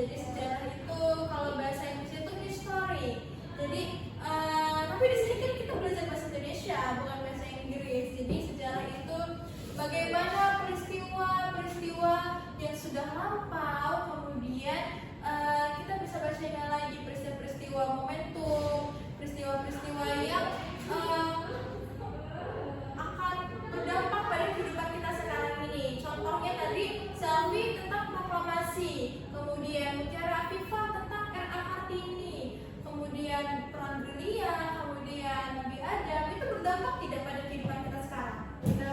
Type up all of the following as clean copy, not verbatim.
Jadi sejarah itu kalau bahasa Inggris itu history. Jadi tapi di sini kan kita belajar bahasa Indonesia bukan bahasa Inggris. Jadi sejarah itu bagaimana peristiwa-peristiwa yang sudah lampau, kemudian kita bisa bacain lagi peristiwa-peristiwa momentum, peristiwa-peristiwa yang akan berdampak pada kehidupan kita sekarang ini. Contohnya tadi Selvi tentang proklamasi, kemudian Mutiara Afifah tentang RA Kartini, kemudian Perang Gerilya, kemudian Nabi Adam. Itu berdampak tidak pada kehidupan kita sekarang?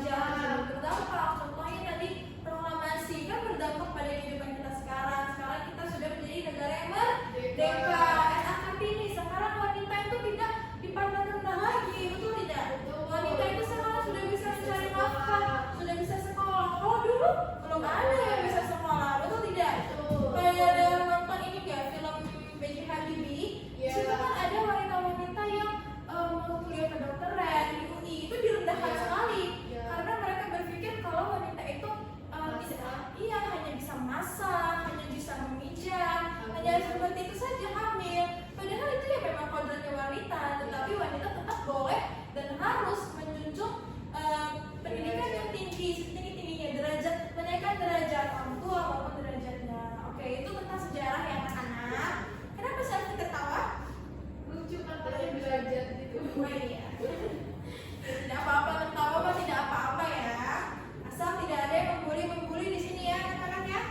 Jangan berdampak. Contohnya tadi proklamasi kan berdampak pada kehidupan kita sekarang. Sekarang kita sudah menjadi negara yang merdeka. RA Kartini, sekarang wanita itu tidak dipandang rendah lagi, betul tidak? Wanita itu sekarang sudah bisa mencari nafkah, sudah bisa sekolah. Kalau dulu belum ada yang bisa sekolah, betul tidak? Pada nonton ini ya film B.J. Habibie, situ kan ada wanita-wanita yang mau kuliah kedokteran di UI, itu direndahkan sekali karena mereka berpikir kalau wanita itu tidak, hanya bisa masak, hanya bisa memijat, hanya seperti itu saja hamil. Padahal itu ya memang kodratnya wanita, tetapi wanita tetap boleh dan harus menjunjung pendidikan yang tinggi, setinggi-tingginya, derajat, menaikkan derajat orang tua maupun derajatnya. Oke, itu tentang sejarah ya anak-anak. Kenapa saya ketawa? Lucu katanya derajat gitu. Iya. Tidak apa-apa, ketawa mah tidak apa-apa ya. Asal tidak ada yang membuli di sini ya anak-anak ya.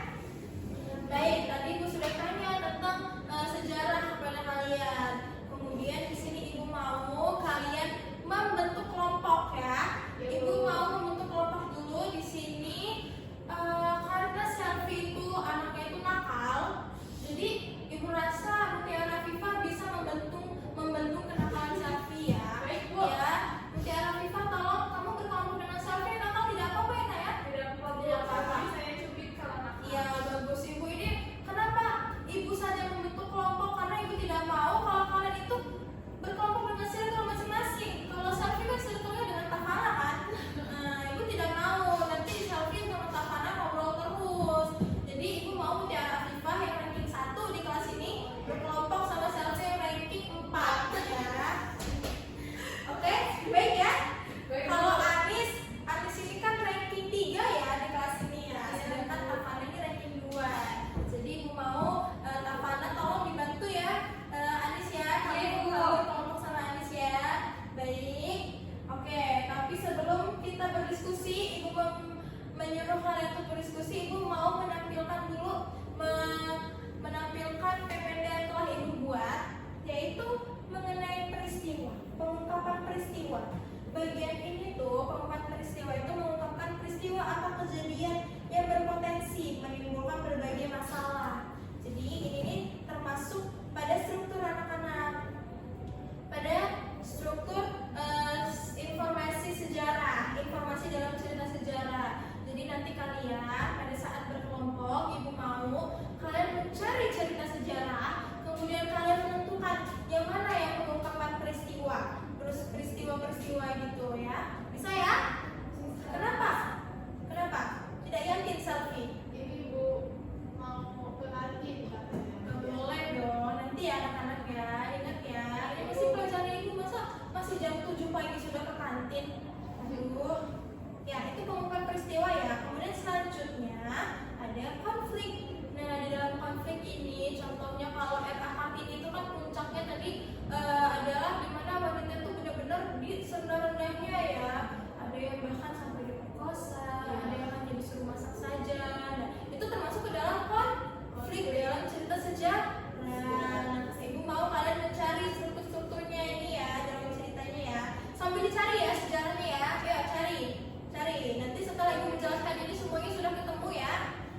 Baik, tadi Ibu sudah tanya tentang sejarah kepada kalian. Kemudian di sini Ibu mau kalian membentuk kelompok ya. Ibu mau membentuk kelompok dulu di sini karena Selvi itu anaknya itu nakal. Jadi Ibu rasa Mutiara Afifah bisa membendung kenakalan Selvi ya. Baik, Bu. Ya, Mutiara Afifah tolong kamu berkelompok dengan Selvi, nakal tidak apa-apa ya nak ya. Tidak apa-apa, saya cubit kalau nakal. Iya, bagus. Ibu ini kenapa Ibu saja membentuk kelompok? Karena Ibu tidak mau kalau kalian itu berkelompok dengan circle masing-masing. Kalau Selvi kan circle-nya dengan Tafana kan. Nah, Ibu tidak mau nanti Selvi sama Tafana ngobrol terus. Jadi Ibu mau Mutiara Afifah yang ranking 1 di kelas ini berkelompok sama Selvi yang ranking 4 ya. Oke, baik ya. Baik. Kalau Anis ini kan ranking 3 ya di kelas ini ya. Sedangkan Tafana ini ranking 2. Jadi Ibu mau Tafana tolong dibantu ya. Anis ya, kamu mau kelompok sama Anis ya. Baik. Oke, tapi sebelum kita berdiskusi, Ibu menyuruh kalian untuk berdiskusi. Ibu mau menampilkan dulu menampilkan PPT yang telah Ibu buat, yaitu mengenai peristiwa, pengungkapan peristiwa. Bagian ini tuh pengungkapan peristiwa itu mengungkapkan peristiwa atau kejadian yang berpotensi menimbulkan berbagai masalah. Jadi ini nih termasuk pada struktur anak-anak, pada struktur informasi sejarah, informasi dalam cerita sejarah. Jadi nanti kalian pada saat berkelompok, Ibu mau kalian mencari cerita sejarah, kemudian kalian menentukan yang mana yang pengungkapan peristiwa, terus peristiwa-peristiwa gitu ya. Bisa ya? Kenapa? Tidak yakin Selvi? Ini Bu mau ke kantin katanya. Boleh dong, nanti ya anak-anak ya, ingat ya. Ini masih pelajaran Ibu, masa masih jam 7 pagi sudah ke kantin? Aduh. Ya, itu pengungkapan peristiwa ya. Kemudian selanjutnya ada konflik. Nah, di dalam konflik ini, contohnya kalau RA Kartini itu kan puncaknya tadi adalah dimana wanita itu benar-benar di serendah-rendahnya ya. Ada yang bahkan sampai diperkosa, ada yang hanya disuruh masak saja. Nah, itu termasuk ke dalam konflik dalam cerita sejarah. Nah, Ibu mau kalian mencari strukturnya ini ya dalam ceritanya ya. Sambil dicari ya sejarahnya ya. Ayo cari. Nanti setelah Ibu menjelaskan ini semuanya sudah ketemu ya.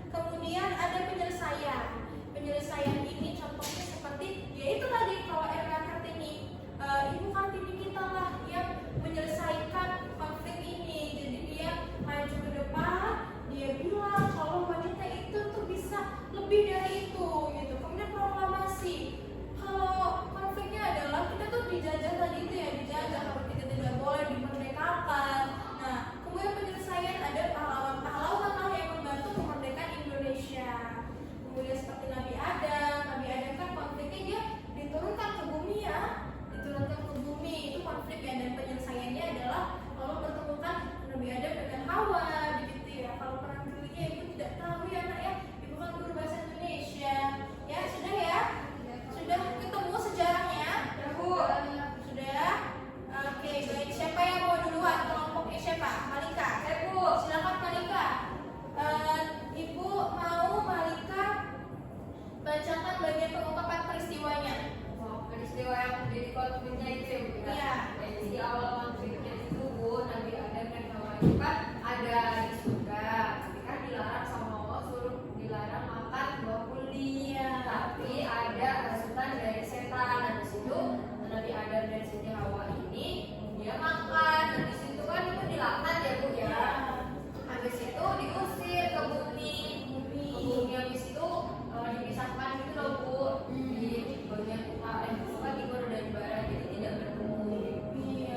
Kemudian ada penyelesaian. Penyelesaian ini contohnya seperti yaitu tadi kalau RA Kartini, Ibu Kartini kita lah yang menyelesaikan konflik ini. Jadi dia maju ke depan, dia bilang kalau wanita jadi konfliknya itu ya Bu ya. Iya. Jadi awal konfliknya itu Bu, Nabi Adam dan Hawa itu kan ada di surga, tapi kan dilarang sama Allah, suruh dilarang makan buah kuli. Iya. Tapi ada hasutan dari setan. Nah di situ Nabi Adam dan Siti Hawa ini dia makan. Nah di situ kan itu dilaknat ya Bu ya. Habis itu diusir ke bumi. Ke bumi habis itu dipisahkan gitu loh Bu. Di bagian timur dan barat, jadi tidak bertemu. Iya,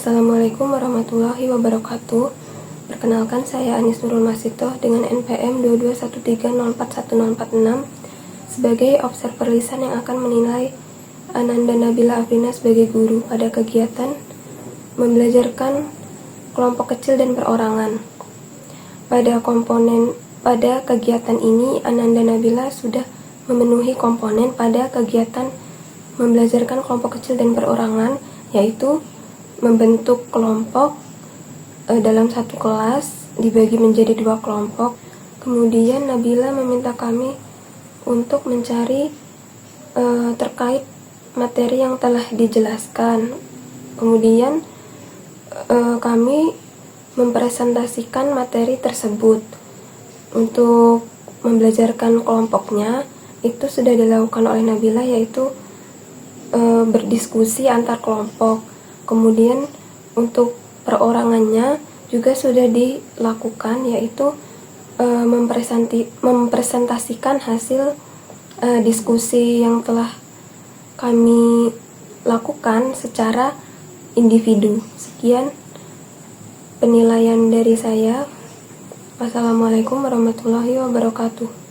Assalamualaikum warahmatullahi wabarakatuh. Perkenalkan, saya Anis Nurul Masitoh dengan NPM 221304146 sebagai observer lisan yang akan menilai Ananda Nabila Afrina sebagai guru pada kegiatan membelajarkan kelompok kecil dan perorangan. Pada kegiatan ini, Ananda Nabila sudah memenuhi komponen pada kegiatan membelajarkan kelompok kecil dan perorangan, yaitu membentuk kelompok dalam satu kelas dibagi menjadi 2 kelompok. Kemudian Nabila meminta kami untuk mencari terkait materi yang telah dijelaskan. Kemudian kami mempresentasikan materi tersebut. Untuk membelajarkan kelompoknya itu sudah dilakukan oleh Nabila, yaitu berdiskusi antar kelompok. Kemudian untuk perorangannya juga sudah dilakukan, yaitu mempresentasikan hasil diskusi yang telah kami lakukan secara individu. Sekian penilaian dari saya. Wassalamualaikum warahmatullahi wabarakatuh.